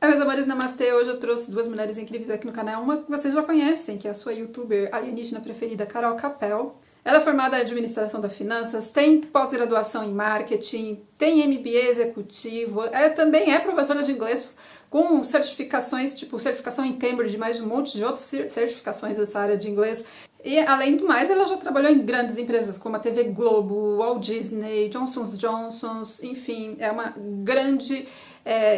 Oi, meus amores, namastê. Hoje eu trouxe duas mulheres incríveis aqui no canal. Uma que vocês já conhecem, que é a sua youtuber alienígena preferida, Carol Capel. Ela é formada em administração das finanças, tem pós-graduação em marketing, tem MBA executivo, também é professora de inglês com certificações, tipo certificação em Cambridge, mais um monte de outras certificações dessa área de inglês. E, além do mais, ela já trabalhou em grandes empresas como a TV Globo, Walt Disney, Johnson Johnson, enfim, é uma grande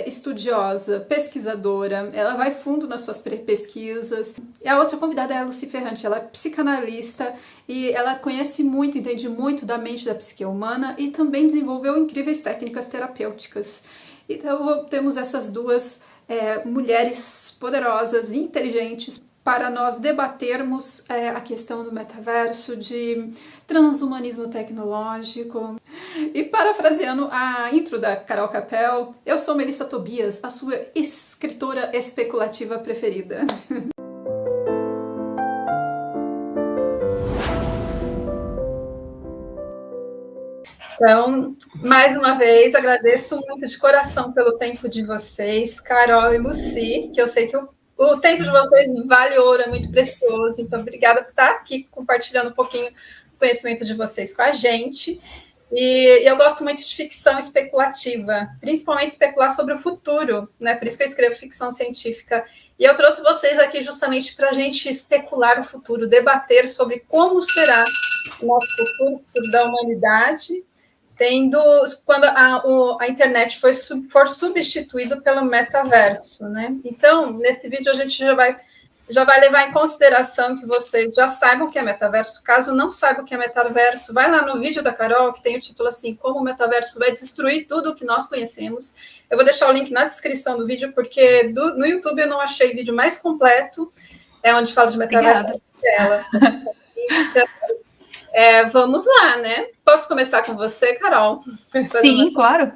estudiosa, pesquisadora, ela vai fundo nas suas pesquisas. E a outra convidada é a Lucy Ferrante, ela é psicanalista e ela conhece muito, entende muito da mente da psique humana e também desenvolveu incríveis técnicas terapêuticas. Então temos essas duas mulheres poderosas e inteligentes para nós debatermos a questão do metaverso, de transhumanismo tecnológico. E parafraseando a intro da Carol Capel, eu sou Melissa Tobias, a sua escritora especulativa preferida. Então, mais uma vez, agradeço muito de coração pelo tempo de vocês, Carol e Lucy, que eu sei que o tempo de vocês vale ouro, é muito precioso, então obrigada por estar aqui compartilhando um pouquinho do conhecimento de vocês com a gente. E eu gosto muito de ficção especulativa, principalmente especular sobre o futuro, né? Por isso que eu escrevo ficção científica. E eu trouxe vocês aqui justamente para a gente especular o futuro, debater sobre como será o nosso futuro, o futuro da humanidade, quando a internet for substituído pelo metaverso, né? Então, nesse vídeo a gente já vai levar em consideração que vocês já saibam o que é metaverso. Caso não saibam o que é metaverso, vai lá no vídeo da Carol, que tem o título assim, como o metaverso vai destruir tudo o que nós conhecemos. Eu vou deixar o link na descrição do vídeo, porque no YouTube eu não achei vídeo mais completo, onde fala de metaverso dela. Então, vamos lá, né? Posso começar com você, Carol? Sim, claro.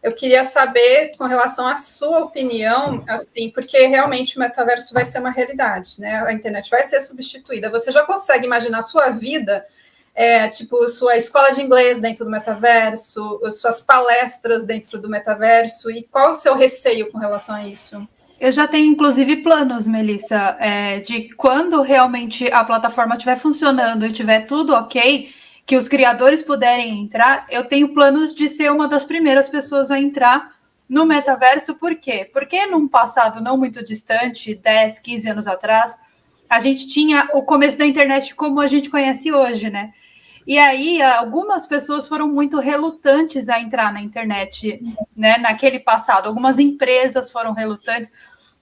Eu queria saber, com relação à sua opinião, assim, porque realmente o metaverso vai ser uma realidade, né? A internet vai ser substituída. Você já consegue imaginar a sua vida, tipo, sua escola de inglês dentro do metaverso, suas palestras dentro do metaverso, e qual o seu receio com relação a isso? Eu já tenho, inclusive, planos, Melissa, de quando realmente a plataforma estiver funcionando e estiver tudo ok, que os criadores puderem entrar, eu tenho planos de ser uma das primeiras pessoas a entrar no metaverso. Por quê? Porque num passado não muito distante, 10, 15 anos atrás, a gente tinha o começo da internet como a gente conhece hoje, né? E aí, algumas pessoas foram muito relutantes a entrar na internet, né, naquele passado. Algumas empresas foram relutantes.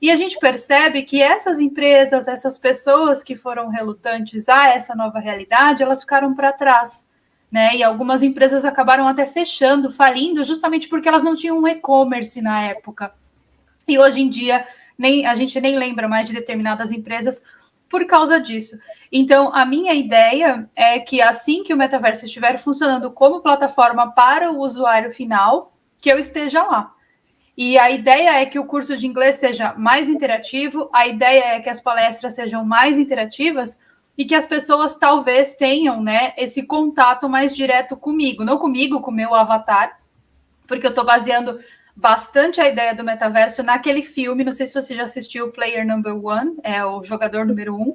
E a gente percebe que essas empresas, essas pessoas que foram relutantes a essa nova realidade, elas ficaram para trás, né? E algumas empresas acabaram até fechando, falindo, justamente porque elas não tinham um e-commerce na época. E hoje em dia, a gente nem lembra mais de determinadas empresas por causa disso. Então, a minha ideia é que assim que o metaverso estiver funcionando como plataforma para o usuário final, que eu esteja lá. E a ideia é que o curso de inglês seja mais interativo, a ideia é que as palestras sejam mais interativas e que as pessoas talvez tenham, né, esse contato mais direto comigo, não comigo, com o meu avatar, porque eu estou baseando bastante a ideia do metaverso naquele filme, não sei se você já assistiu, Player Number One, o jogador número 1,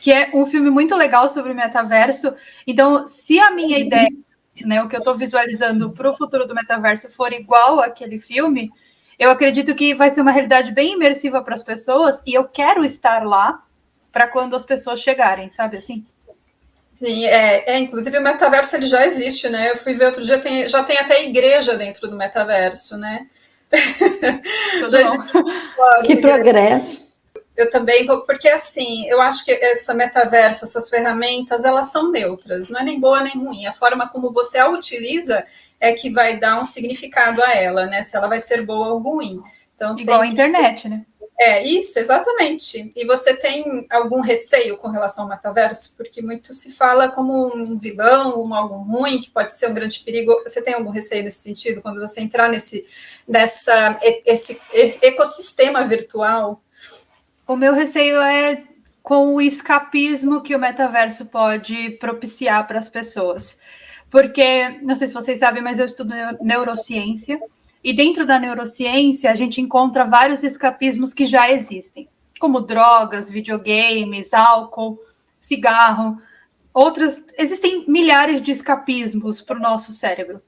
que é um filme muito legal sobre o metaverso. Então, se a minha ideia, né, o que eu estou visualizando para o futuro do metaverso for igual àquele filme, eu acredito que vai ser uma realidade bem imersiva para as pessoas e eu quero estar lá para quando as pessoas chegarem, sabe assim? Sim, inclusive o metaverso ele já existe, né? Eu fui ver outro dia, já tem até igreja dentro do metaverso, né? Já existe. Que progresso! Eu também vou, porque assim, eu acho que essa metaverso, essas ferramentas, elas são neutras, não é nem boa nem ruim. A forma como você a utiliza é que vai dar um significado a ela, né? Se ela vai ser boa ou ruim. Então, igual a internet, né? Isso, exatamente. E você tem algum receio com relação ao metaverso? Porque muito se fala como um vilão, algo ruim, que pode ser um grande perigo. Você tem algum receio nesse sentido, quando você entrar esse ecossistema virtual? O meu receio é com o escapismo que o metaverso pode propiciar para as pessoas. Porque, não sei se vocês sabem, mas eu estudo neurociência. E dentro da neurociência, a gente encontra vários escapismos que já existem, como drogas, videogames, álcool, cigarro, existem milhares de escapismos para o nosso cérebro.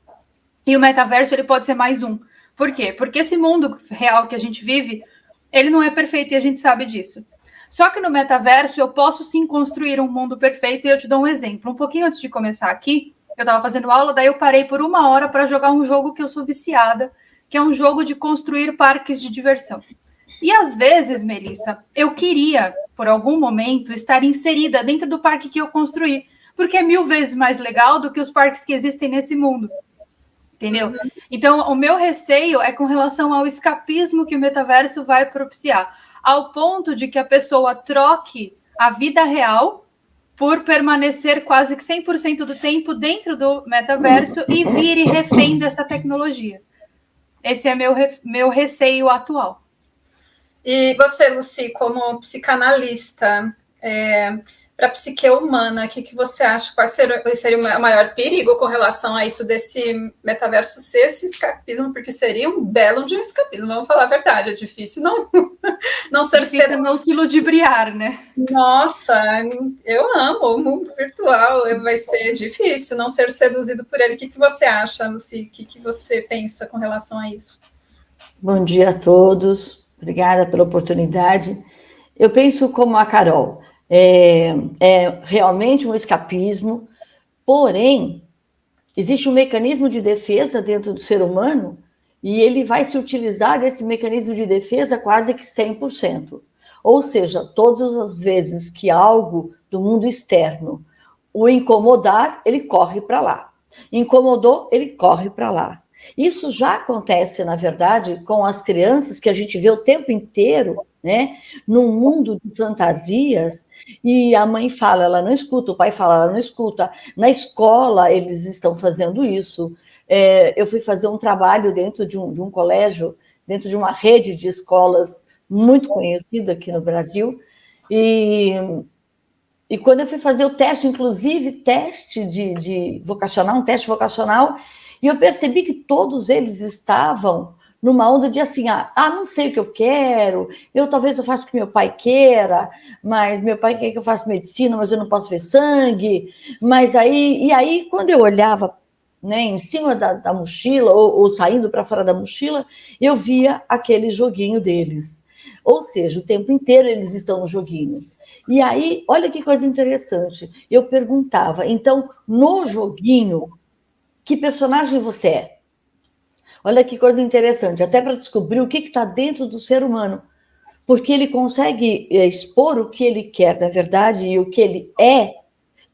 E o metaverso, ele pode ser mais um. Por quê? Porque esse mundo real que a gente vive, ele não é perfeito e a gente sabe disso. Só que no metaverso eu posso sim construir um mundo perfeito e eu te dou um exemplo. Um pouquinho antes de começar aqui, eu estava fazendo aula, daí eu parei por 1 hora para jogar um jogo que eu sou viciada, que é um jogo de construir parques de diversão. E às vezes, Melissa, eu queria, por algum momento, estar inserida dentro do parque que eu construí, porque é 1000 vezes mais legal do que os parques que existem nesse mundo. Entendeu? Então, o meu receio é com relação ao escapismo que o metaverso vai propiciar, ao ponto de que a pessoa troque a vida real por permanecer quase que 100% do tempo dentro do metaverso e vire refém dessa tecnologia. Esse é meu receio atual. E você, Lucy, como psicanalista, para a psique humana, o que você acha? Qual seria o maior perigo com relação a isso desse metaverso ser esse escapismo? Porque seria um belo de um escapismo, vamos falar a verdade, é difícil não ser difícil não se ludibriar, né? Nossa, eu amo o mundo virtual, vai ser difícil não ser seduzido por ele. O que você acha, Lucy? O que você pensa com relação a isso? Bom dia a todos, obrigada pela oportunidade. Eu penso como a Carol, é realmente um escapismo, porém, existe um mecanismo de defesa dentro do ser humano e ele vai se utilizar desse mecanismo de defesa quase que 100%. Ou seja, todas as vezes que algo do mundo externo o incomodar, ele corre para lá. Incomodou, ele corre para lá. Isso já acontece, na verdade, com as crianças que a gente vê o tempo inteiro, né, num mundo de fantasias, e a mãe fala, ela não escuta, o pai fala, ela não escuta. Na escola, eles estão fazendo isso. Eu fui fazer um trabalho dentro de um colégio, dentro de uma rede de escolas muito conhecida aqui no Brasil, e quando eu fui fazer o teste, inclusive teste de vocacional, um teste vocacional, e eu percebi que todos eles estavam numa onda de assim, não sei o que eu quero, talvez eu faça o que meu pai queira, mas meu pai quer que eu faça medicina, mas eu não posso ver sangue, aí quando eu olhava, né, em cima da mochila, ou saindo para fora da mochila, eu via aquele joguinho deles. Ou seja, o tempo inteiro eles estão no joguinho. E aí, olha que coisa interessante, eu perguntava, então, no joguinho, que personagem você é? Olha que coisa interessante, até para descobrir o que está dentro do ser humano, porque ele consegue expor o que ele quer, na verdade, e o que ele é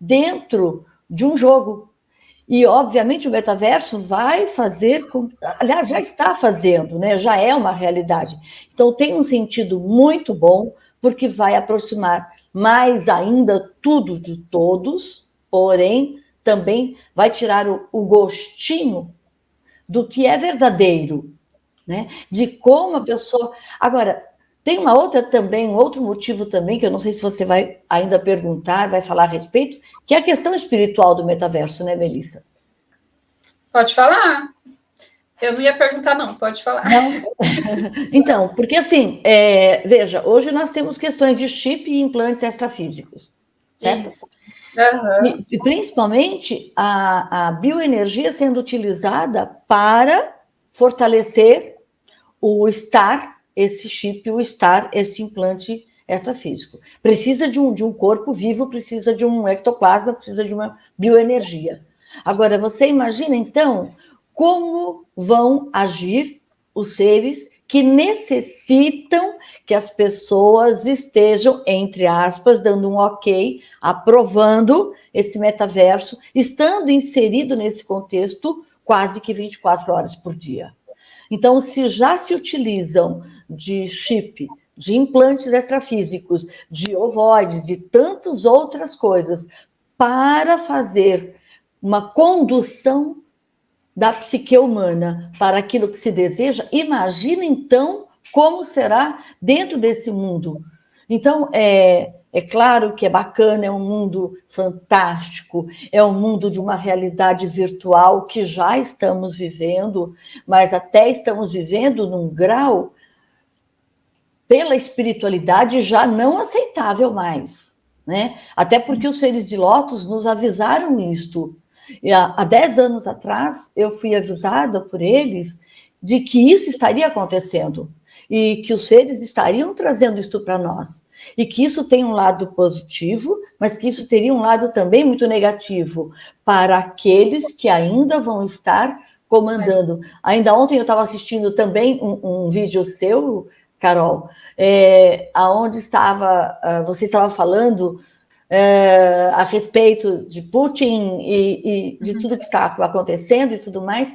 dentro de um jogo. E, obviamente, o metaverso vai fazer, aliás, já está fazendo, né? Já é uma realidade. Então, tem um sentido muito bom, porque vai aproximar mais ainda tudo de todos, porém, também vai tirar o gostinho do que é verdadeiro, né? De como a pessoa... Agora, tem uma outra também, um outro motivo também, que eu não sei se você vai ainda perguntar, vai falar a respeito, que é a questão espiritual do metaverso, né, Melissa? Pode falar. Eu não ia perguntar, não, pode falar. Não. Então, porque assim, veja, hoje nós temos questões de chip e implantes extrafísicos, certo? Isso. Uhum. E principalmente a bioenergia sendo utilizada para fortalecer o estar, esse chip, o estar, esse implante extrafísico. Precisa de um corpo vivo, precisa de um ectoplasma, precisa de uma bioenergia. Agora, você imagina, então, como vão agir os seres que necessitam que as pessoas estejam, entre aspas, dando um ok, aprovando esse metaverso, estando inserido nesse contexto quase que 24 horas por dia. Então, se já se utilizam de chip, de implantes extrafísicos, de ovoides, de tantas outras coisas, para fazer uma condução da psique humana para aquilo que se deseja, imagina, então, como será dentro desse mundo. Então, é É claro que é bacana, é um mundo fantástico, é um mundo de uma realidade virtual que já estamos vivendo, mas até estamos vivendo num grau, pela espiritualidade, já não aceitável mais, né? Até porque os seres de Lótus nos avisaram isto. E há 10 anos atrás, eu fui avisada por eles de que isso estaria acontecendo e que os seres estariam trazendo isto para nós. E que isso tem um lado positivo, mas que isso teria um lado também muito negativo para aqueles que ainda vão estar comandando. Ainda ontem eu estava assistindo também um vídeo seu, Carol, aonde você estava falando a respeito de Putin e de tudo que está acontecendo e tudo mais,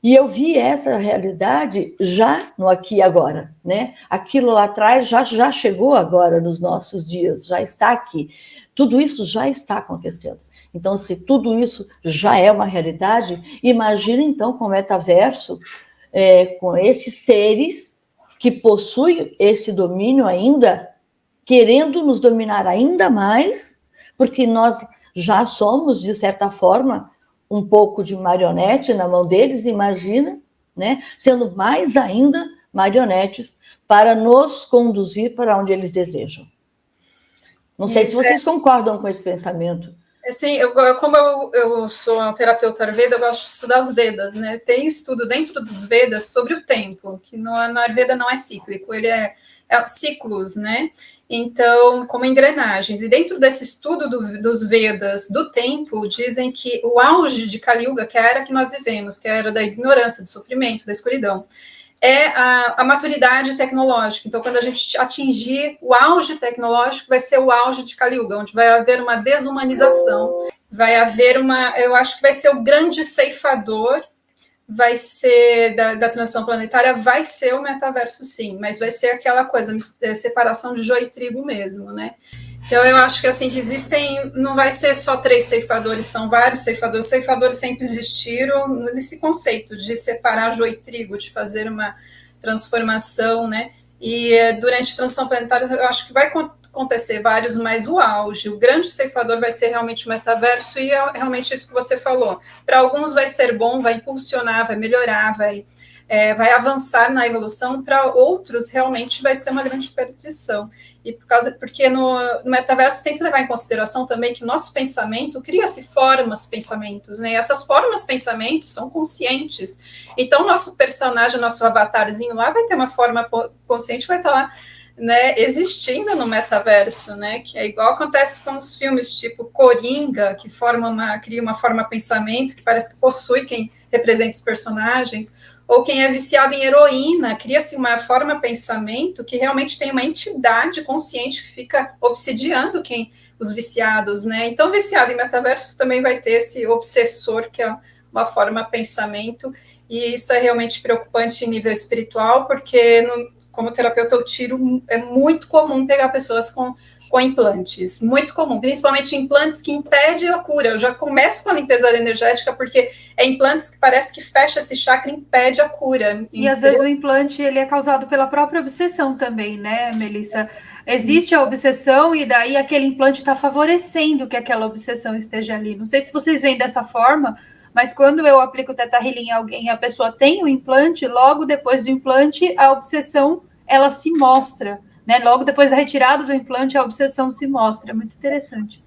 e eu vi essa realidade já no aqui e agora, né? Aquilo lá atrás já chegou agora nos nossos dias, já está aqui. Tudo isso já está acontecendo. Então, se tudo isso já é uma realidade, imagina então com o metaverso, com esses seres que possuem esse domínio ainda, querendo nos dominar ainda mais, porque nós já somos, de certa forma, um pouco de marionete na mão deles, imagina, né? Sendo mais ainda marionetes para nos conduzir para onde eles desejam. Não sei se vocês concordam com esse pensamento. Assim, como eu sou uma terapeuta Ayurveda, eu gosto de estudar os Vedas, né? Tem estudo dentro dos Vedas sobre o tempo, que no Ayurveda não é cíclico, ele é ciclos, né? Então, como engrenagens. E dentro desse estudo dos Vedas, do tempo, dizem que o auge de Kali Yuga, que é a era que nós vivemos, que é a era da ignorância, do sofrimento, da escuridão, é a maturidade tecnológica. Então, quando a gente atingir o auge tecnológico, vai ser o auge de Kali Yuga, onde vai haver uma desumanização, vai haver eu acho que vai ser o grande ceifador, vai ser da transição planetária, vai ser o metaverso, sim, mas vai ser aquela coisa, separação de joio e trigo mesmo, né? Então, eu acho que assim, que existem, não vai ser só 3 ceifadores, são vários ceifadores. Ceifadores sempre existiram nesse conceito de separar joio e trigo, de fazer uma transformação, né? E durante a transição planetária, eu acho que vai acontecer vários, mas o auge, o grande ceifador vai ser realmente o metaverso, e é realmente isso que você falou. Para alguns vai ser bom, vai impulsionar, vai melhorar, vai avançar na evolução, para outros realmente vai ser uma grande perdição. E porque no metaverso tem que levar em consideração também que o nosso pensamento cria-se formas pensamentos, né? E essas formas pensamentos são conscientes. Então, nosso personagem, nosso avatarzinho lá vai ter uma forma consciente, vai estar lá, né, existindo no metaverso, né? Que é igual acontece com os filmes tipo Coringa, que cria uma forma pensamento que parece que possui quem representa os personagens, ou quem é viciado em heroína, cria-se uma forma pensamento que realmente tem uma entidade consciente que fica obsidiando os viciados, né? Então, viciado em metaverso também vai ter esse obsessor, que é uma forma pensamento, e isso é realmente preocupante em nível espiritual, porque como terapeuta eu tiro, é muito comum pegar pessoas com implantes, muito comum, principalmente implantes que impedem a cura. Eu já começo com a limpeza energética, porque é implantes que parece que fecha esse chakra e impede a cura. E às vezes o implante ele é causado pela própria obsessão também, né, Melissa? Existe a obsessão e daí aquele implante está favorecendo que aquela obsessão esteja ali. Não sei se vocês veem dessa forma, mas quando eu aplico o Theta Healing em alguém e a pessoa tem o implante, logo depois do implante, a obsessão, ela se mostra, né? Logo depois da retirada do implante, a obsessão se mostra. É muito interessante.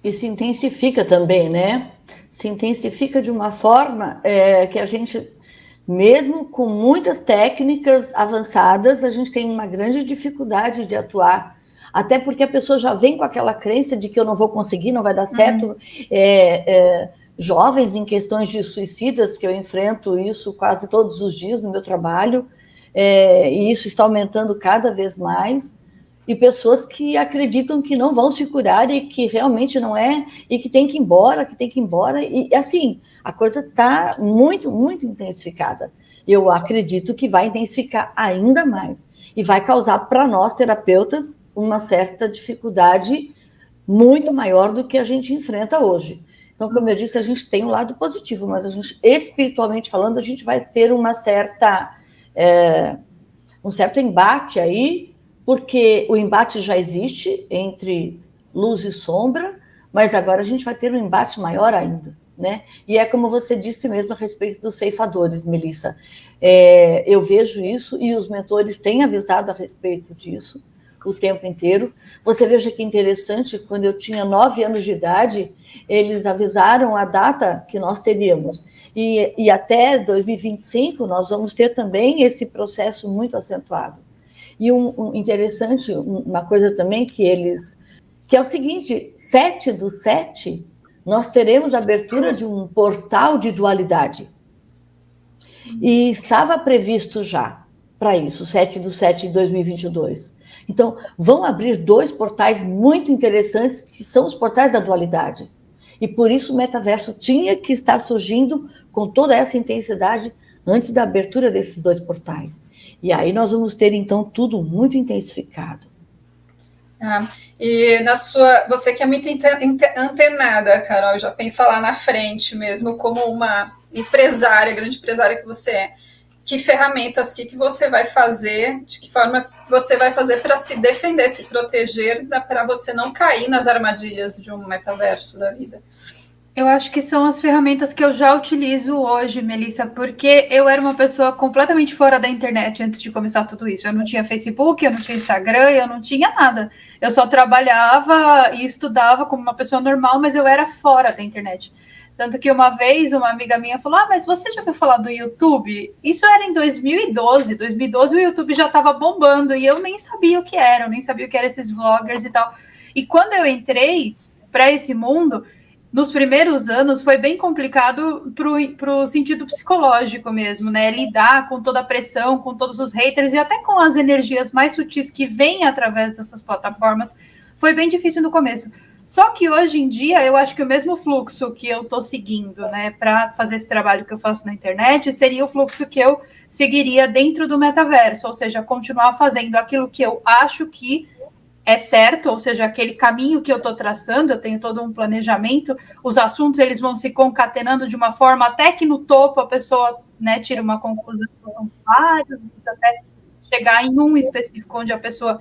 E se intensifica também, né? Se intensifica de uma forma que a gente, mesmo com muitas técnicas avançadas, a gente tem uma grande dificuldade de atuar. Até porque a pessoa já vem com aquela crença de que eu não vou conseguir, não vai dar certo. Jovens em questões de suicidas, que eu enfrento isso quase todos os dias no meu trabalho, e isso está aumentando cada vez mais, e pessoas que acreditam que não vão se curar e que realmente não é, e que tem que ir embora, e assim, a coisa está muito, muito intensificada. Eu acredito que vai intensificar ainda mais, e vai causar para nós, terapeutas, uma certa dificuldade muito maior do que a gente enfrenta hoje. Então, como eu disse, a gente tem um lado positivo, mas a gente, espiritualmente falando, a gente vai ter um certo embate aí, porque o embate já existe entre luz e sombra, mas agora a gente vai ter um embate maior ainda, né? E é como você disse mesmo a respeito dos ceifadores, Melissa. Eu vejo isso e os mentores têm avisado a respeito disso o tempo inteiro. Você veja que interessante, quando eu tinha 9 anos de idade, eles avisaram a data que nós teríamos. E até 2025 nós vamos ter também esse processo muito acentuado. E interessante, uma coisa também que é o seguinte, 7/7, nós teremos a abertura de um portal de dualidade. E estava previsto já para isso, 7/7 de 2022. Então, vão abrir 2 portais muito interessantes, que são os portais da dualidade. E por isso o metaverso tinha que estar surgindo com toda essa intensidade antes da abertura desses 2 portais. E aí nós vamos ter, então, tudo muito intensificado. E você que é muito antenada, Carol, já pensa lá na frente mesmo, como uma empresária, grande empresária que você é. Que ferramentas, que você vai fazer, de que forma você vai fazer para se defender, se proteger, para você não cair nas armadilhas de um metaverso da vida? Eu acho que são as ferramentas que eu já utilizo hoje, Melissa, porque eu era uma pessoa completamente fora da internet antes de começar tudo isso. Eu não tinha Facebook, eu não tinha Instagram, eu não tinha nada. Eu só trabalhava e estudava como uma pessoa normal, mas eu era fora da internet. Tanto que uma vez uma amiga minha falou, mas você já ouviu falar do YouTube? Isso era em 2012. 2012 o YouTube já estava bombando e eu nem sabia o que era, eu nem sabia o que eram esses vloggers e tal. E quando eu entrei para esse mundo, nos primeiros anos foi bem complicado para o sentido psicológico mesmo, né? Lidar com toda a pressão, com todos os haters e até com as energias mais sutis que vêm através dessas plataformas. Foi bem difícil no começo. Só que hoje em dia, eu acho que o mesmo fluxo que eu estou seguindo, né, para fazer esse trabalho que eu faço na internet, seria o fluxo que eu seguiria dentro do metaverso, ou seja, continuar fazendo aquilo que eu acho que é certo, ou seja, aquele caminho que eu estou traçando, eu tenho todo um planejamento, os assuntos eles vão se concatenando de uma forma até que no topo a pessoa, né, tira uma conclusão, são vários, até chegar em um específico onde a pessoa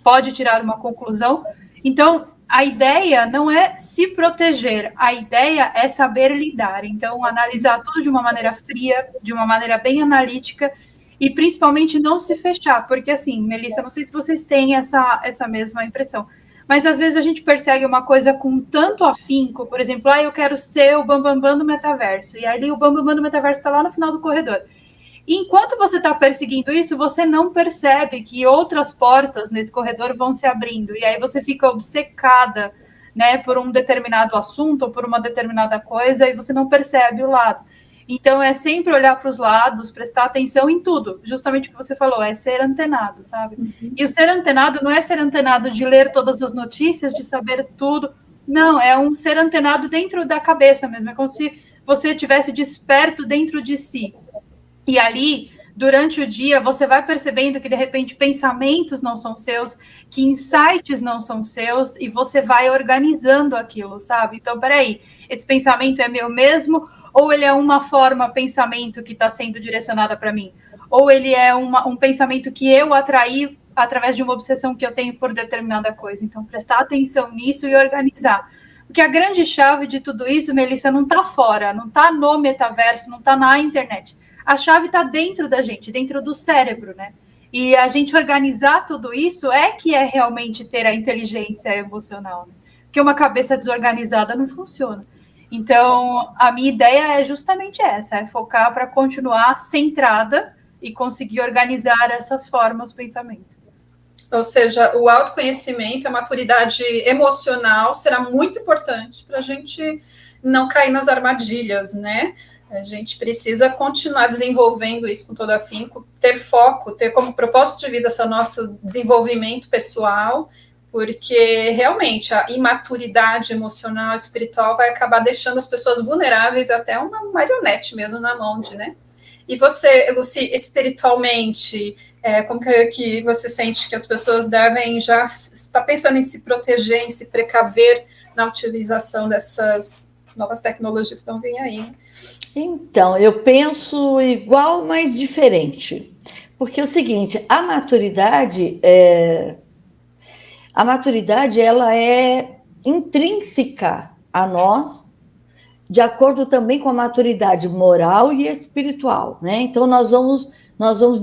pode tirar uma conclusão. Então, a ideia não é se proteger, a ideia é saber lidar. Então, analisar tudo de uma maneira fria, de uma maneira bem analítica e, principalmente, não se fechar. Porque, assim, Melissa, não sei se vocês têm essa mesma impressão, mas, às vezes, a gente persegue uma coisa com tanto afinco, por exemplo, eu quero ser o bambambam do metaverso, e aí o bambambam do metaverso está lá no final do corredor. Enquanto você está perseguindo isso, você não percebe que outras portas nesse corredor vão se abrindo. E aí você fica obcecada, né, por um determinado assunto ou por uma determinada coisa e você não percebe o lado. Então, é sempre olhar para os lados, prestar atenção em tudo. Justamente o que você falou, é ser antenado, sabe? Uhum. E o ser antenado não é ser antenado de ler todas as notícias, de saber tudo. Não, é um ser antenado dentro da cabeça mesmo. É como se você estivesse desperto dentro de si. E ali, durante o dia, você vai percebendo que, de repente, pensamentos não são seus, que insights não são seus, e você vai organizando aquilo, sabe? Então, peraí, esse pensamento é meu mesmo, ou ele é uma forma pensamento que está sendo direcionada para mim? Ou ele é um pensamento que eu atraí através de uma obsessão que eu tenho por determinada coisa? Então, prestar atenção nisso e organizar. Porque a grande chave de tudo isso, Melissa, não está fora, não está no metaverso, não está na internet. A chave está dentro da gente, dentro do cérebro, né? E a gente organizar tudo isso é que é realmente ter a inteligência emocional, né? Porque uma cabeça desorganizada não funciona. Então, a minha ideia é justamente essa, é focar para continuar centrada e conseguir organizar essas formas de pensamento. Ou seja, o autoconhecimento, a maturidade emocional será muito importante para a gente não cair nas armadilhas, né? A gente precisa continuar desenvolvendo isso com todo afinco, ter foco, ter como propósito de vida esse nosso desenvolvimento pessoal, porque realmente a imaturidade emocional, espiritual vai acabar deixando as pessoas vulneráveis até uma marionete mesmo na mão de, né? E você, Lucy, espiritualmente, como que você sente que as pessoas devem já estar pensando em se proteger, em se precaver na utilização dessas novas tecnologias que vão vir aí? Então, eu penso igual, mas diferente. Porque é o seguinte, a maturidade ela é intrínseca a nós, de acordo também com a maturidade moral e espiritual, né? Então, nós vamos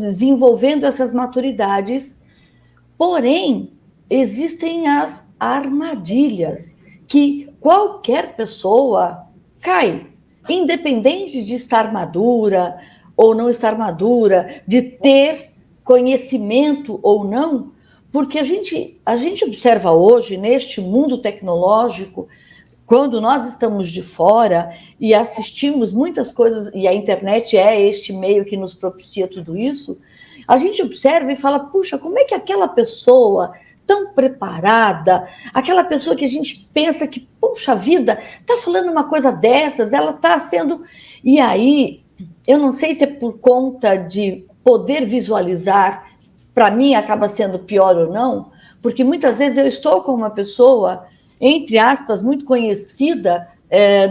desenvolvendo essas maturidades, porém, existem as armadilhas que qualquer pessoa cai, independente de estar madura ou não estar madura, de ter conhecimento ou não, porque a gente observa hoje, neste mundo tecnológico, quando nós estamos de fora e assistimos muitas coisas, e a internet é este meio que nos propicia tudo isso, a gente observa e fala, puxa, como é que aquela pessoa tão preparada, aquela pessoa que a gente pensa que, puxa vida, está falando uma coisa dessas, ela está sendo... E aí, eu não sei se é por conta de poder visualizar, para mim acaba sendo pior ou não, porque muitas vezes eu estou com uma pessoa, entre aspas, muito conhecida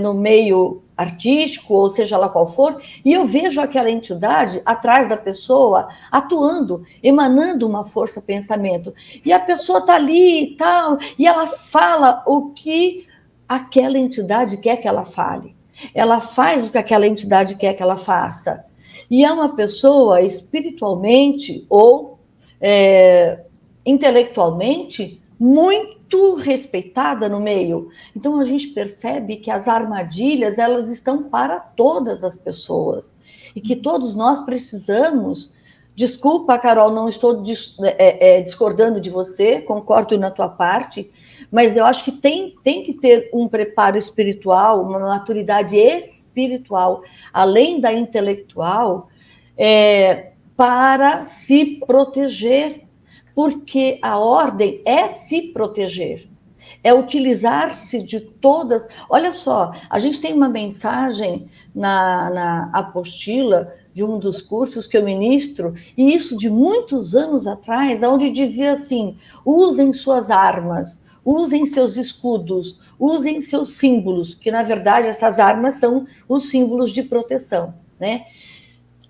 no meio artístico, ou seja lá qual for, e eu vejo aquela entidade atrás da pessoa atuando, emanando uma força pensamento. E a pessoa está ali e tal, e ela fala o que aquela entidade quer que ela fale. Ela faz o que aquela entidade quer que ela faça. E é uma pessoa espiritualmente ou intelectualmente muito respeitada no meio. Então, a gente percebe que as armadilhas, elas estão para todas as pessoas. E que todos nós precisamos... Desculpa, Carol, não estou discordando de você, concordo na tua parte, mas eu acho que tem que ter um preparo espiritual, uma maturidade espiritual, além da intelectual, para se proteger, porque a ordem é se proteger, é utilizar-se de todas... Olha só, a gente tem uma mensagem na apostila de um dos cursos que eu ministro, e isso de muitos anos atrás, onde dizia assim, usem suas armas, usem seus escudos, usem seus símbolos, que na verdade essas armas são os símbolos de proteção, né?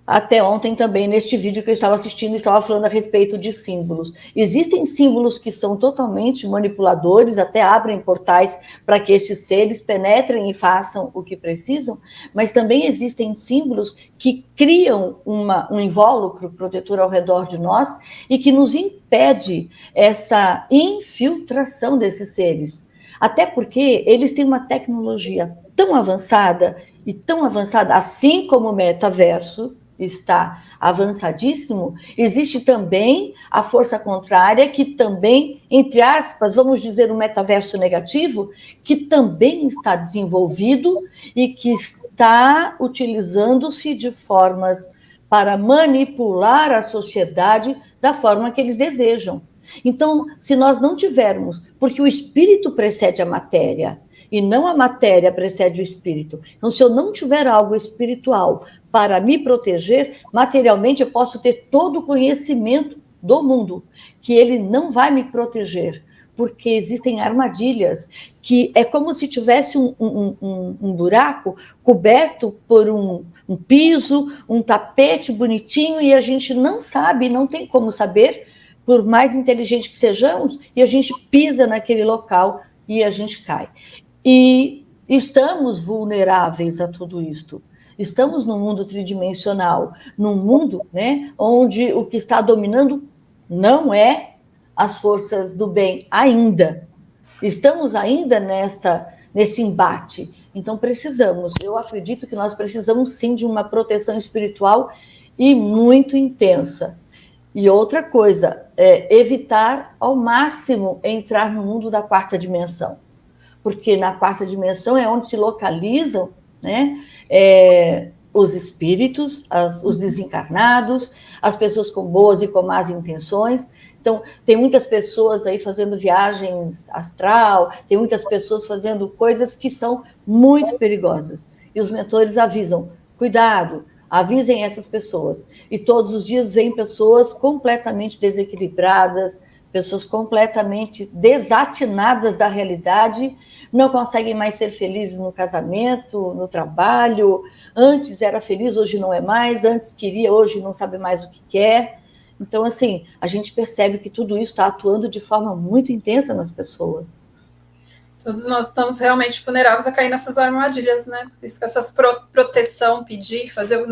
Até ontem também, neste vídeo que eu estava assistindo, estava falando a respeito de símbolos. Existem símbolos que são totalmente manipuladores, até abrem portais para que estes seres penetrem e façam o que precisam, mas também existem símbolos que criam um invólucro protetor ao redor de nós e que nos impede essa infiltração desses seres. Até porque eles têm uma tecnologia tão avançada, assim como o metaverso está avançadíssimo, existe também a força contrária, que também, entre aspas, vamos dizer um metaverso negativo, que também está desenvolvido e que está utilizando-se de formas para manipular a sociedade da forma que eles desejam. Então, se nós não tivermos, porque o espírito precede a matéria, e não a matéria precede o espírito. Então, se eu não tiver algo espiritual para me proteger, materialmente eu posso ter todo o conhecimento do mundo, que ele não vai me proteger, porque existem armadilhas, que é como se tivesse um buraco coberto por um piso, um tapete bonitinho, e a gente não sabe, não tem como saber, por mais inteligente que sejamos, e a gente pisa naquele local e a gente cai. E estamos vulneráveis a tudo isto. Estamos num mundo tridimensional, num mundo, né, onde o que está dominando não é as forças do bem ainda. Estamos ainda nesse embate. Então eu acredito que nós precisamos sim de uma proteção espiritual e muito intensa. E outra coisa, evitar ao máximo entrar no mundo da quarta dimensão. Porque na quarta dimensão é onde se localizam, né, os espíritos, os desencarnados, as pessoas com boas e com más intenções. Então, tem muitas pessoas aí fazendo viagens astral, tem muitas pessoas fazendo coisas que são muito perigosas. E os mentores avisam, cuidado, avisem essas pessoas. E todos os dias vêm pessoas completamente desequilibradas, pessoas completamente desatinadas da realidade, não conseguem mais ser felizes no casamento, no trabalho. Antes era feliz, hoje não é mais. Antes queria, hoje não sabe mais o que quer. Então, assim, a gente percebe que tudo isso está atuando de forma muito intensa nas pessoas. Todos nós estamos realmente vulneráveis a cair nessas armadilhas, né? Por isso que essas proteção, pedir, fazer...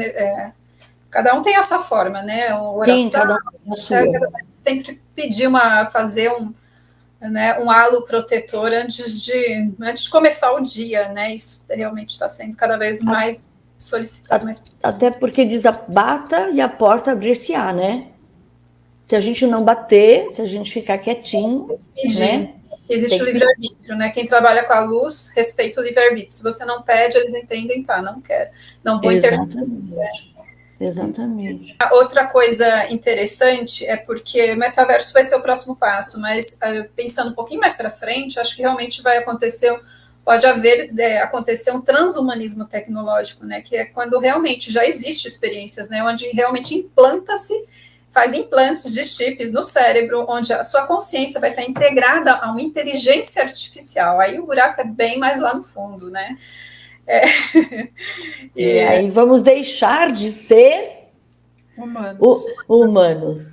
cada um tem essa forma, né? Oração, sim, cada um tem a sua. Sempre pedir fazer um halo protetor antes de começar o dia, né? Isso realmente está sendo cada vez mais solicitado. Até porque diz bata e a porta abrir-se-á, né? Se a gente não bater, se a gente ficar quietinho, pedir. Né? Existe o livre-arbítrio, né? Quem trabalha com a luz respeita o livre-arbítrio. Se você não pede, eles entendem, tá, não quero. Não vou interferir. Exatamente. Outra coisa interessante é porque o metaverso vai ser o próximo passo, mas pensando um pouquinho mais para frente, acho que realmente vai acontecer, pode acontecer um transhumanismo tecnológico, né? Que é quando realmente já existe experiências, né? Onde realmente faz implantes de chips no cérebro, onde a sua consciência vai estar integrada a uma inteligência artificial. Aí o buraco é bem mais lá no fundo, né? E aí vamos deixar de ser humanos.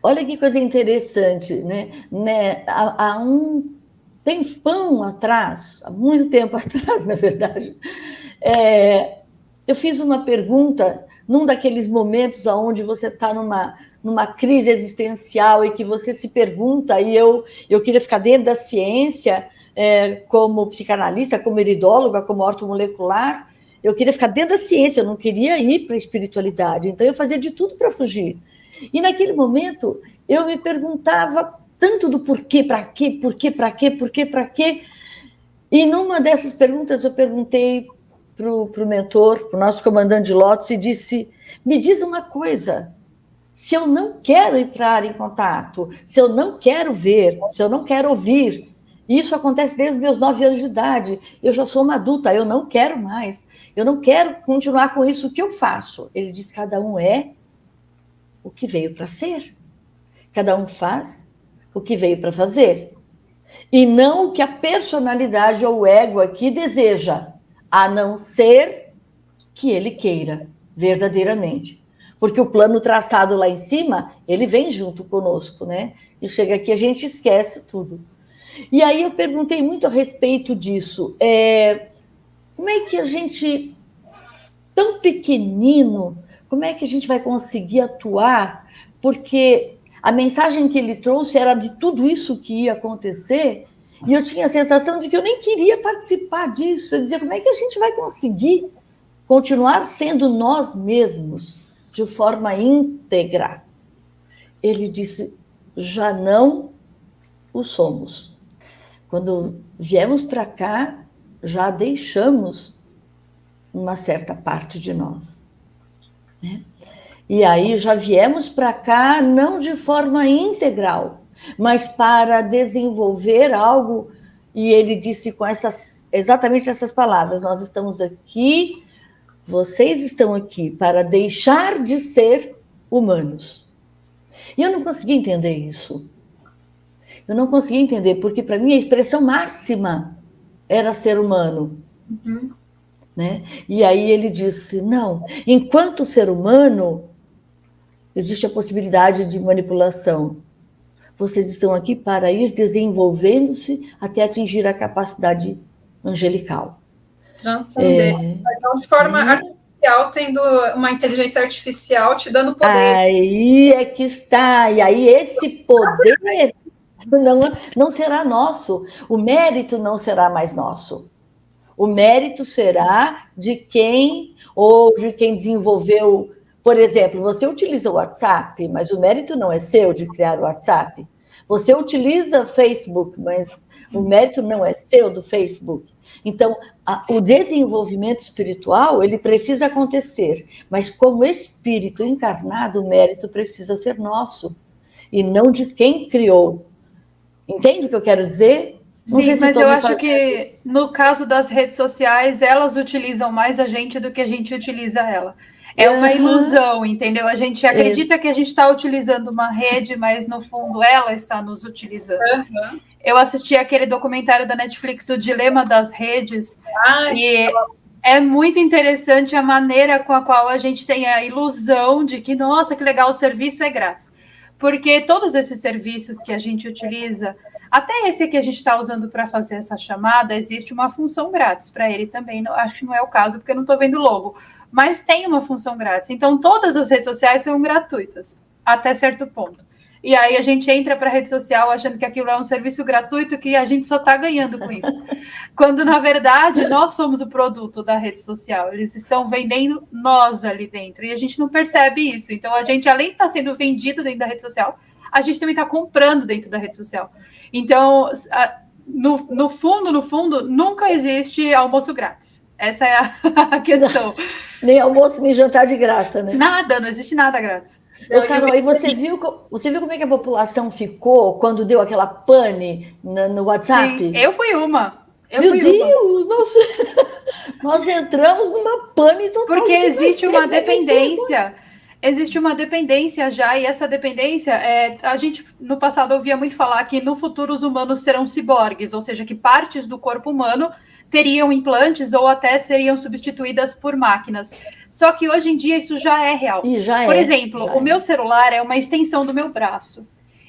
Olha que coisa interessante, né? Há um tempão atrás, há muito tempo atrás, na verdade, eu fiz uma pergunta num daqueles momentos onde você está numa crise existencial e que você se pergunta, e eu queria ficar dentro da ciência, como psicanalista, como iridóloga, como ortomolecular, eu queria ficar dentro da ciência, eu não queria ir para a espiritualidade, então eu fazia de tudo para fugir. E naquele momento eu me perguntava tanto do porquê, para quê, para quê, e numa dessas perguntas eu perguntei para o mentor, para o nosso comandante de lotes, e disse, me diz uma coisa, se eu não quero entrar em contato, se eu não quero ver, se eu não quero ouvir, isso acontece desde meus 9 anos de idade, eu já sou uma adulta, eu não quero mais, eu não quero continuar com isso, o que eu faço? Ele diz, cada um é o que veio para ser, cada um faz o que veio para fazer, e não o que a personalidade ou o ego aqui deseja, a não ser que ele queira, verdadeiramente. Porque o plano traçado lá em cima, ele vem junto conosco, né? E chega aqui, a gente esquece tudo. E aí eu perguntei muito a respeito disso. Como é que a gente, tão pequenino, como é que a gente vai conseguir atuar? Porque a mensagem que ele trouxe era de tudo isso que ia acontecer, e eu tinha a sensação de que eu nem queria participar disso. Eu dizia, como é que a gente vai conseguir continuar sendo nós mesmos de forma íntegra? Ele disse, já não o somos. Quando viemos para cá, já deixamos uma certa parte de nós, né? E aí já viemos para cá não de forma integral, mas para desenvolver algo, e ele disse com exatamente essas palavras, nós estamos aqui, vocês estão aqui para deixar de ser humanos. E eu não consegui entender isso. Eu não consegui entender, porque para mim a expressão máxima era ser humano. Uhum. Né? E aí ele disse, não, enquanto ser humano, existe a possibilidade de manipulação. Vocês estão aqui para ir desenvolvendo-se até atingir a capacidade angelical. Transcender, mas não de forma artificial, tendo uma inteligência artificial te dando poder. Aí é que está, e aí esse poder não será nosso, o mérito não será mais nosso. O mérito será de quem desenvolveu. Por exemplo, você utiliza o WhatsApp, mas o mérito não é seu de criar o WhatsApp. Você utiliza o Facebook, mas o mérito não é seu do Facebook. Então, o desenvolvimento espiritual, ele precisa acontecer, mas como espírito encarnado, o mérito precisa ser nosso, e não de quem criou. Entende o que eu quero dizer? Sim, mas eu acho que no caso das redes sociais, elas utilizam mais a gente do que a gente utiliza ela. É uma ilusão, entendeu? A gente acredita que a gente está utilizando uma rede, mas no fundo ela está nos utilizando. Eu assisti aquele documentário da Netflix, O Dilema das Redes, e é muito interessante a maneira com a qual a gente tem a ilusão de que, nossa, que legal, o serviço é grátis. porque todos esses serviços que a gente utiliza, até esse que a gente está usando para fazer essa chamada, existe uma função grátis para ele também. Acho que não é o caso, porque eu não estou vendo o logo, mas tem uma função grátis. Então, todas as redes sociais são gratuitas, até certo ponto. E aí a gente entra para a rede social achando que aquilo é um serviço gratuito, que a gente só está ganhando com isso. Quando, na verdade, nós somos o produto da rede social. Eles estão vendendo nós ali dentro. E a gente não percebe isso. Então, a gente, além de estar sendo vendido dentro da rede social, a gente também está comprando dentro da rede social. Então, no fundo, nunca existe almoço grátis. Essa é a questão. Nem almoço, nem jantar de graça, né? Nada, não existe nada grátis. Ô, Carol, e você viu como é que a população ficou quando deu aquela pane no WhatsApp? Sim, eu fui uma. Meu Deus, nossa, nós entramos numa pane total. Porque existe uma dependência. Existe uma dependência já, e essa dependência, a gente no passado ouvia muito falar que no futuro os humanos serão ciborgues, ou seja, que partes do corpo humano teriam implantes ou até seriam substituídas por máquinas. Só que hoje em dia isso já é real. Por exemplo, o meu celular é uma extensão do meu braço.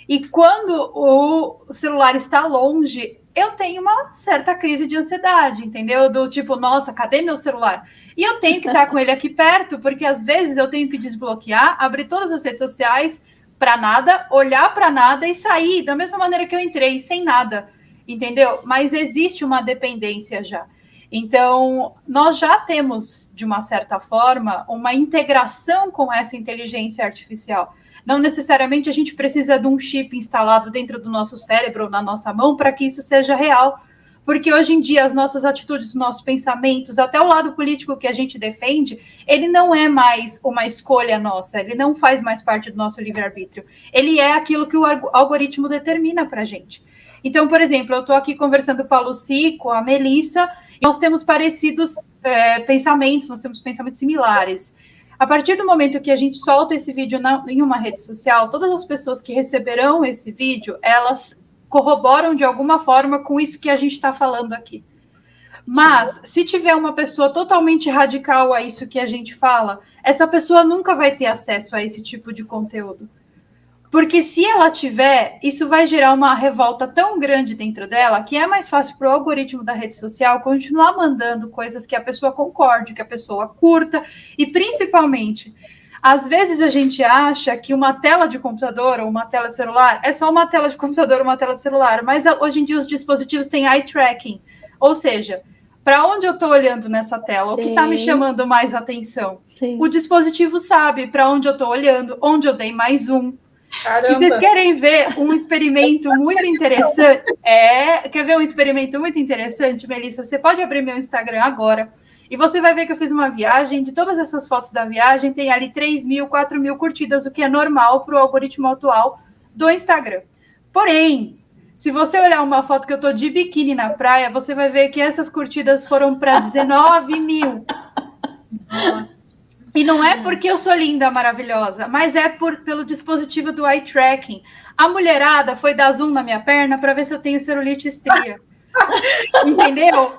E quando o celular está longe, eu tenho uma certa crise de ansiedade, entendeu? Do tipo, nossa, cadê meu celular? E eu tenho que estar com ele aqui perto, porque às vezes eu tenho que desbloquear, abrir todas as redes sociais para nada, olhar para nada e sair da mesma maneira que eu entrei, sem nada. Entendeu? Mas existe uma dependência já. Então, nós já temos, de uma certa forma, uma integração com essa inteligência artificial. Não necessariamente a gente precisa de um chip instalado dentro do nosso cérebro ou na nossa mão para que isso seja real. Porque hoje em dia as nossas atitudes, os nossos pensamentos, até o lado político que a gente defende, ele não é mais uma escolha nossa, ele não faz mais parte do nosso livre-arbítrio. Ele é aquilo que o algoritmo determina para a gente. Então, por exemplo, eu estou aqui conversando com a Lucy, com a Melissa, e nós temos parecidos pensamentos, nós temos pensamentos similares. A partir do momento que a gente solta esse vídeo em uma rede social, todas as pessoas que receberão esse vídeo, elas corroboram de alguma forma com isso que a gente está falando aqui. Mas, se tiver uma pessoa totalmente radical a isso que a gente fala, essa pessoa nunca vai ter acesso a esse tipo de conteúdo. Porque se ela tiver, isso vai gerar uma revolta tão grande dentro dela que é mais fácil para o algoritmo da rede social continuar mandando coisas que a pessoa concorde, que a pessoa curta, e principalmente, às vezes a gente acha que uma tela de computador ou uma tela de celular é só uma tela de computador ou uma tela de celular, mas hoje em dia os dispositivos têm eye tracking, ou seja, para onde eu estou olhando nessa tela, o que está me chamando mais atenção. Sim. O dispositivo sabe para onde eu estou olhando, onde eu dei mais zoom. Caramba. E vocês querem ver um experimento muito interessante? Quer ver um experimento muito interessante, Melissa? Você pode abrir meu Instagram agora e você vai ver que eu fiz uma viagem. De todas essas fotos da viagem, tem ali 3.000, 4.000 curtidas, o que é normal para o algoritmo atual do Instagram. Porém, se você olhar uma foto que eu estou de biquíni na praia, você vai ver que essas curtidas foram para 19.000. E não é porque eu sou linda, maravilhosa, mas é pelo dispositivo do eye tracking. A mulherada foi dar zoom na minha perna para ver se eu tenho celulite e estria. Entendeu?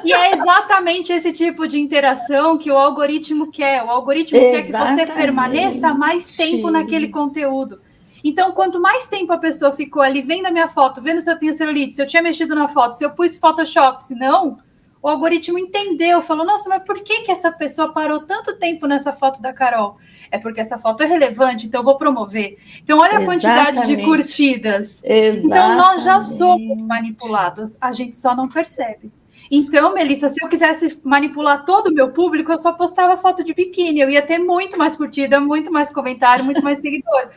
E é exatamente esse tipo de interação que o algoritmo quer. O algoritmo quer que você permaneça mais tempo naquele conteúdo. Então, quanto mais tempo a pessoa ficou ali vendo a minha foto, vendo se eu tenho celulite, se eu tinha mexido na foto, se eu pus Photoshop, se não... O algoritmo entendeu, falou, nossa, mas por que essa pessoa parou tanto tempo nessa foto da Carol? É porque essa foto é relevante, então eu vou promover. Então, olha a quantidade de curtidas. Então, nós já somos manipulados, a gente só não percebe. Então, Melissa, se eu quisesse manipular todo o meu público, eu só postava foto de biquíni, eu ia ter muito mais curtida, muito mais comentário, muito mais seguidor.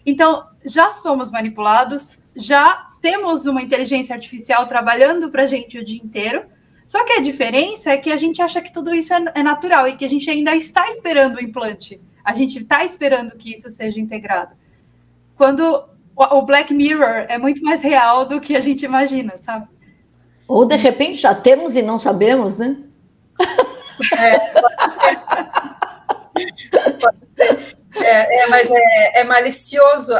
Então, já somos manipulados, já temos uma inteligência artificial trabalhando para a gente o dia inteiro. Só que a diferença é que a gente acha que tudo isso é natural e que a gente ainda está esperando o implante. A gente está esperando que isso seja integrado. Quando o Black Mirror é muito mais real do que a gente imagina, sabe? Ou, de repente, já temos e não sabemos, né? Mas é malicioso,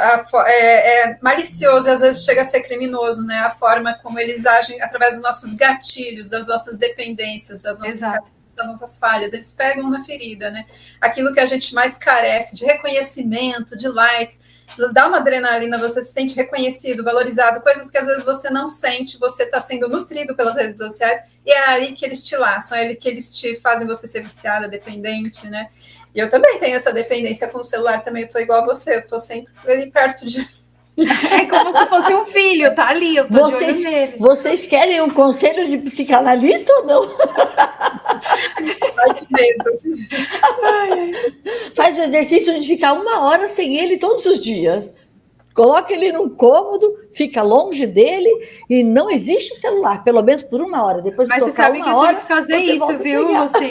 malicioso, às vezes chega a ser criminoso, né? A forma como eles agem através dos nossos gatilhos, das nossas dependências, das nossas capacidades das nossas falhas, eles pegam na ferida, né? Aquilo que a gente mais carece, de reconhecimento, de likes, dá uma adrenalina, você se sente reconhecido, valorizado, coisas que às vezes você não sente, você está sendo nutrido pelas redes sociais, e é aí que eles te laçam, é aí que eles te fazem você ser viciada, dependente, né? E eu também tenho essa dependência com o celular, também eu tô igual a você, eu tô sempre ali perto de... É como se fosse um filho, tá ali, eu tô de olho nele. Vocês querem um conselho de psicanalista ou não? Ai, que medo. Faz o exercício de ficar 1 hora sem ele todos os dias. Coloca ele num cômodo, fica longe dele e não existe celular, pelo menos por 1 hora. Depois Mas você sabe que eu tive que fazer isso, viu, Lucy?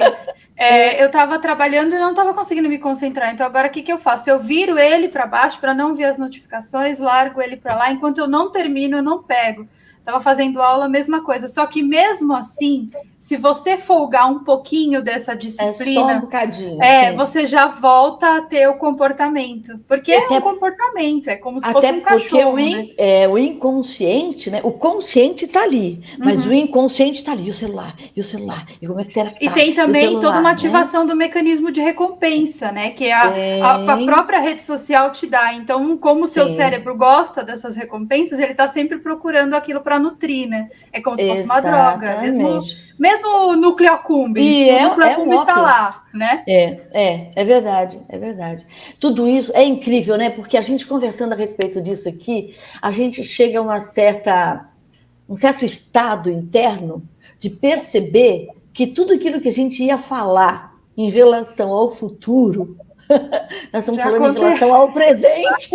Eu estava trabalhando e não estava conseguindo me concentrar. Então, agora o que eu faço? Eu viro ele para baixo para não ver as notificações, largo ele para lá. Enquanto eu não termino, eu não pego. Estava fazendo aula, mesma coisa. Só que mesmo assim, se você folgar um pouquinho dessa disciplina, só um bocadinho, você já volta a ter o comportamento. Porque é um comportamento, é como se fosse um cachorro. Porque o inconsciente, né? O consciente está ali, mas o inconsciente está ali, e o celular, e como é que será que tá? E tem também toda uma ativação do mecanismo de recompensa, né? Que a própria rede social te dá. Então, como o seu cérebro gosta dessas recompensas, ele está sempre procurando aquilo para nutrir, né? É como se fosse uma droga. Mesmo o núcleo accumbens, o núcleo accumbens está lá, né? É verdade, é verdade. Tudo isso é incrível, né? Porque a gente conversando a respeito disso aqui, a gente chega a um certo estado interno de perceber que tudo aquilo que a gente ia falar em relação ao futuro, nós estamos falando em relação ao presente.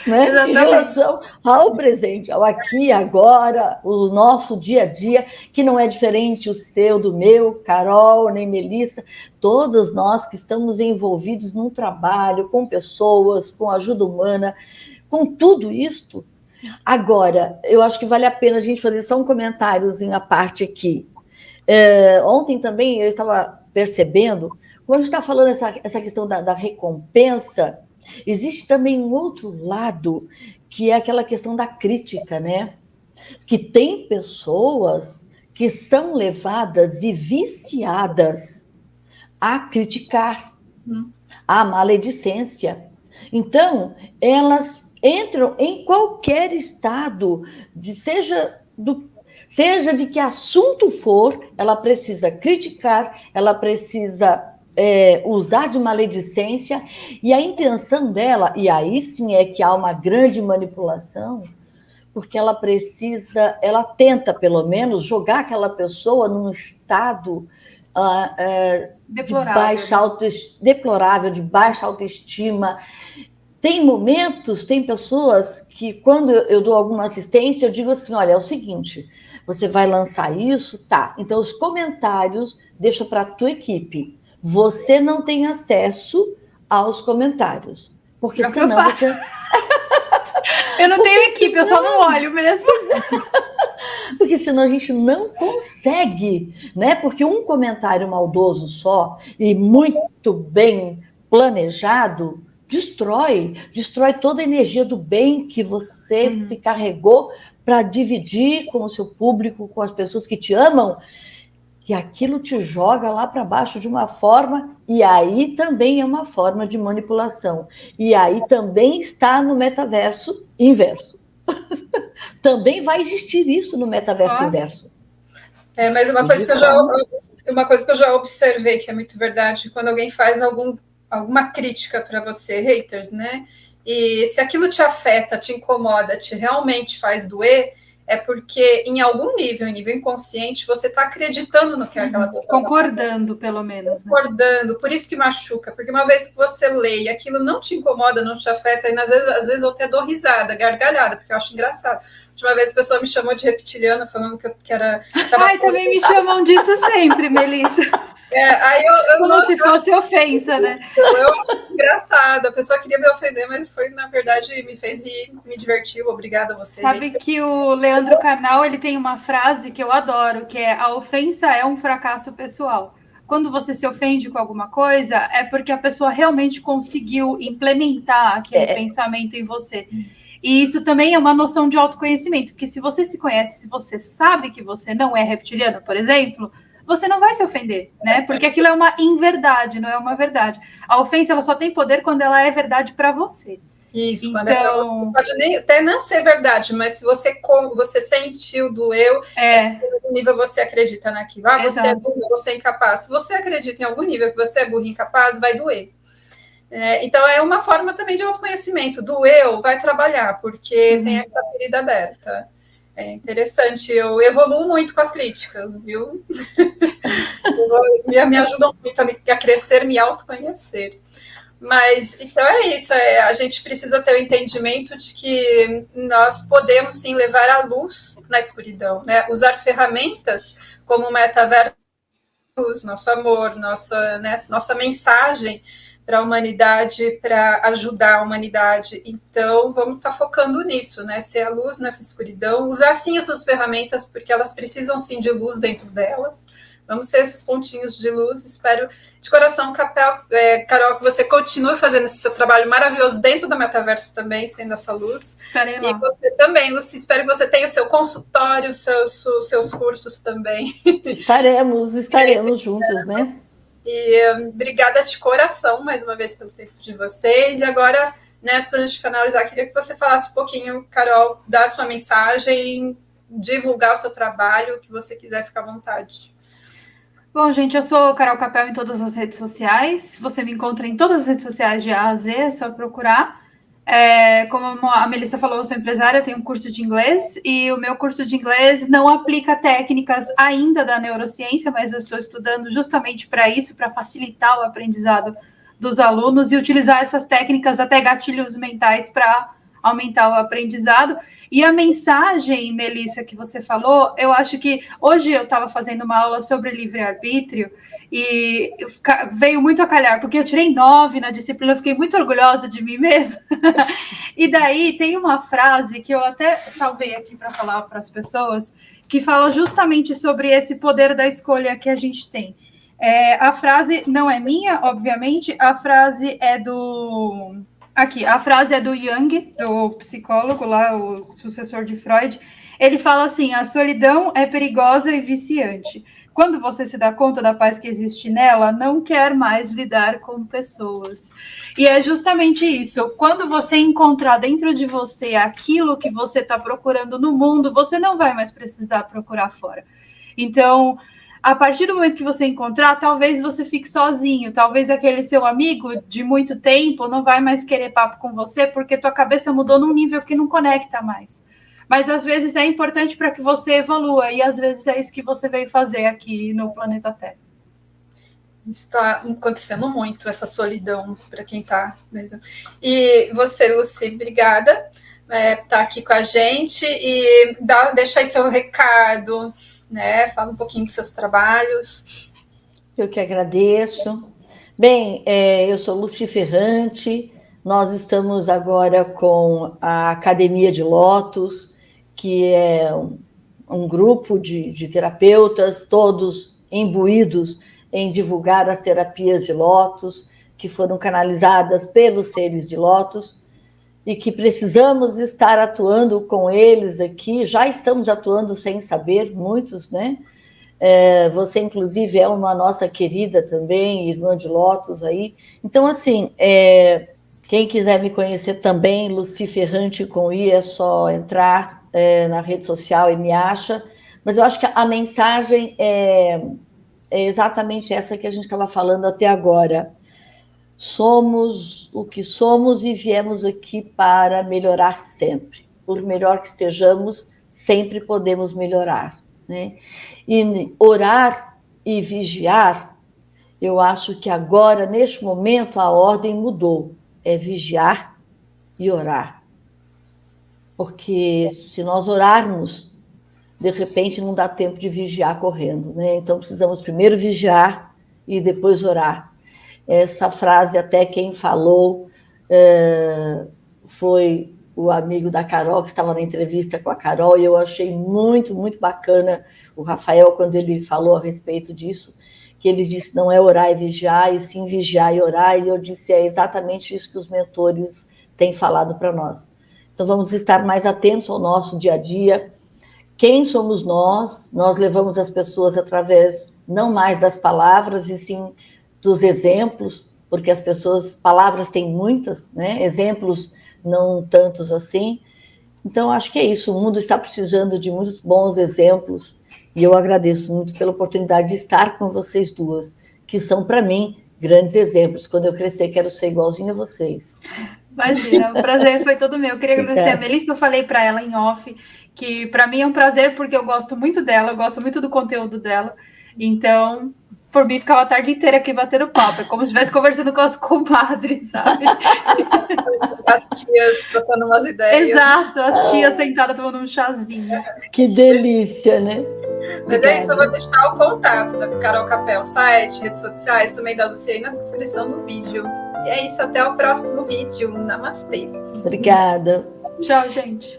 Né? Em relação ao presente, ao aqui e agora, o nosso dia a dia, que não é diferente o seu, do meu, Carol, nem Melissa, todos nós que estamos envolvidos num trabalho, com pessoas, com ajuda humana, com tudo isto. Agora, eu acho que vale a pena a gente fazer só um comentáriozinho à parte aqui. Ontem também eu estava percebendo, quando a gente está falando essa questão da recompensa, existe também um outro lado, que é aquela questão da crítica, né? Que tem pessoas que são levadas e viciadas a criticar, a maledicência. Então, elas entram em qualquer estado, seja de que assunto for, ela precisa criticar, ela precisa usar de maledicência, e a intenção dela, e aí sim é que há uma grande manipulação, porque ela tenta, pelo menos, jogar aquela pessoa num estado deplorável, de baixa autoestima. Tem momentos, tem pessoas que, quando eu dou alguma assistência, eu digo assim, olha, é o seguinte, você vai lançar isso, tá, então os comentários deixa para a tua equipe. Você não tem acesso aos comentários. Porque senão você... Eu não tenho equipe, eu só não olho mesmo. Porque senão a gente não consegue, né? Porque um comentário maldoso só, e muito bem planejado, destrói toda a energia do bem que você se carregou para dividir com o seu público, com as pessoas que te amam, e aquilo te joga lá para baixo de uma forma, e aí também é uma forma de manipulação. E aí também está no metaverso inverso. Também vai existir isso no metaverso inverso. Mas uma coisa que eu já observei, que é muito verdade, quando alguém faz alguma crítica para você, haters, né? E se aquilo te afeta, te incomoda, te realmente faz doer, é porque em algum nível, em nível inconsciente, você está acreditando no que aquela pessoa concordando, pelo menos. Concordando, né? Por isso que machuca, porque uma vez que você lê e aquilo não te incomoda, não te afeta, e às vezes eu até dou risada, gargalhada, porque eu acho engraçado. A última vez a pessoa me chamou de reptiliana, falando que era... também me chamam disso sempre, Melissa. Aí como se fosse ofensa, né? Eu engraçado, a pessoa queria me ofender, mas foi, na verdade, me fez rir, me divertiu, obrigada a você. Sabe que o Leandro Carnal, ele tem uma frase que eu adoro, que é: a ofensa é um fracasso pessoal. Quando você se ofende com alguma coisa, é porque a pessoa realmente conseguiu implementar aquele pensamento em você. E isso também é uma noção de autoconhecimento, porque se você se conhece, se você sabe que você não é reptiliano, por exemplo, você não vai se ofender, né? Porque aquilo é uma inverdade, não é uma verdade. A ofensa, ela só tem poder quando ela é verdade para você. Isso, quando é pra você, pode nem, até não ser verdade, mas se você sentiu, doeu, em algum nível você acredita naquilo. Você é burro, você é incapaz. Se você acredita em algum nível que você é burro e incapaz, vai doer. Então, é uma forma também de autoconhecimento. Doeu, vai trabalhar, porque tem essa ferida aberta. É interessante, eu evoluo muito com as críticas, viu? Me ajudam muito a crescer, me autoconhecer. Mas, então é isso, a gente precisa ter o entendimento de que nós podemos, sim, levar a luz na escuridão, né? Usar ferramentas como o metaverso, nosso amor, nossa mensagem para a humanidade, para ajudar a humanidade. Então, vamos estar focando nisso, né? Ser a luz nessa escuridão, usar, sim, essas ferramentas, porque elas precisam, sim, de luz dentro delas. Vamos ser esses pontinhos de luz. Espero de coração, Carol, que você continue fazendo esse seu trabalho maravilhoso dentro da Metaverso também, sendo essa luz. Estarei lá. E você também, Lucy, espero que você tenha o seu consultório, seus cursos também. Estaremos juntos, né? E obrigada de coração, mais uma vez, pelo tempo de vocês. E agora, né, antes da gente finalizar, queria que você falasse um pouquinho, Carol, da sua mensagem, divulgar o seu trabalho, o que você quiser, ficar à vontade. Bom, gente, eu sou Carol Capel em todas as redes sociais. Você me encontra em todas as redes sociais de A a Z, é só procurar. Como a Melissa falou, eu sou empresária, eu tenho um curso de inglês, e o meu curso de inglês não aplica técnicas ainda da neurociência, mas eu estou estudando justamente para isso, para facilitar o aprendizado dos alunos e utilizar essas técnicas, até gatilhos mentais, para aumentar o aprendizado. E a mensagem, Melissa, que você falou, eu acho que hoje eu estava fazendo uma aula sobre livre-arbítrio e veio muito a calhar, porque eu tirei 9 na disciplina, eu fiquei muito orgulhosa de mim mesma. E daí tem uma frase que eu até salvei aqui para falar para as pessoas, que fala justamente sobre esse poder da escolha que a gente tem. A frase não é minha, obviamente, a frase é do... Aqui, a frase é do Jung, do psicólogo lá, o sucessor de Freud. Ele fala assim: a solidão é perigosa e viciante. Quando você se dá conta da paz que existe nela, não quer mais lidar com pessoas. E é justamente isso. Quando você encontrar dentro de você aquilo que você está procurando no mundo, você não vai mais precisar procurar fora. Então, a partir do momento que você encontrar, talvez você fique sozinho, talvez aquele seu amigo de muito tempo não vai mais querer papo com você, porque tua cabeça mudou num nível que não conecta mais. Mas às vezes é importante para que você evolua, e às vezes é isso que você veio fazer aqui no planeta Terra. Está acontecendo muito, essa solidão, para quem está. E você, Lucy, obrigada por estar aqui com a gente, e deixa aí seu recado, né? Fala um pouquinho dos seus trabalhos. Eu que agradeço. Bem, eu sou Lucy Ferrante, nós estamos agora com a Academia de Lotus, que é um grupo de terapeutas, todos imbuídos em divulgar as terapias de Lotus, que foram canalizadas pelos seres de Lotus, e que precisamos estar atuando com eles aqui. Já estamos atuando sem saber, muitos, né? Você, inclusive, é uma nossa querida também, irmã de Lotus aí. Então, assim, quem quiser me conhecer também, Lucy Ferrante com I, é só entrar na rede social e me acha. Mas eu acho que a mensagem é exatamente essa que a gente estava falando até agora. Somos o que somos e viemos aqui para melhorar sempre. Por melhor que estejamos, sempre podemos melhorar, né? E orar e vigiar, eu acho que agora, neste momento, a ordem mudou. É vigiar e orar. Porque se nós orarmos, de repente não dá tempo de vigiar correndo, né? Então precisamos primeiro vigiar e depois orar. Essa frase, até quem falou foi o amigo da Carol, que estava na entrevista com a Carol, e eu achei muito, muito bacana o Rafael, quando ele falou a respeito disso, que ele disse, não é orar e vigiar, e sim vigiar e orar, e eu disse, é exatamente isso que os mentores têm falado para nós. Então, vamos estar mais atentos ao nosso dia a dia, quem somos nós. Nós levamos as pessoas através, não mais das palavras, e sim dos exemplos, porque as pessoas, palavras têm muitas, né? Exemplos não tantos assim. Então, acho que é isso, o mundo está precisando de muitos bons exemplos, e eu agradeço muito pela oportunidade de estar com vocês duas, que são, para mim, grandes exemplos. Quando eu crescer, quero ser igualzinho a vocês. Imagina, o prazer foi todo meu. Eu queria agradecer a Melissa, eu falei para ela em off, que para mim é um prazer, porque eu gosto muito dela, eu gosto muito do conteúdo dela, então... Por mim, ficava a tarde inteira aqui batendo papo. É como se estivesse conversando com as comadres, sabe? As tias trocando umas ideias. Exato, as tias sentadas tomando um chazinho. Que delícia, né? Mas é isso, eu vou deixar o contato da Carol Capel, site, redes sociais, também da Lucy aí na descrição do vídeo. E é isso, até o próximo vídeo. Namastê. Obrigada. Tchau, gente.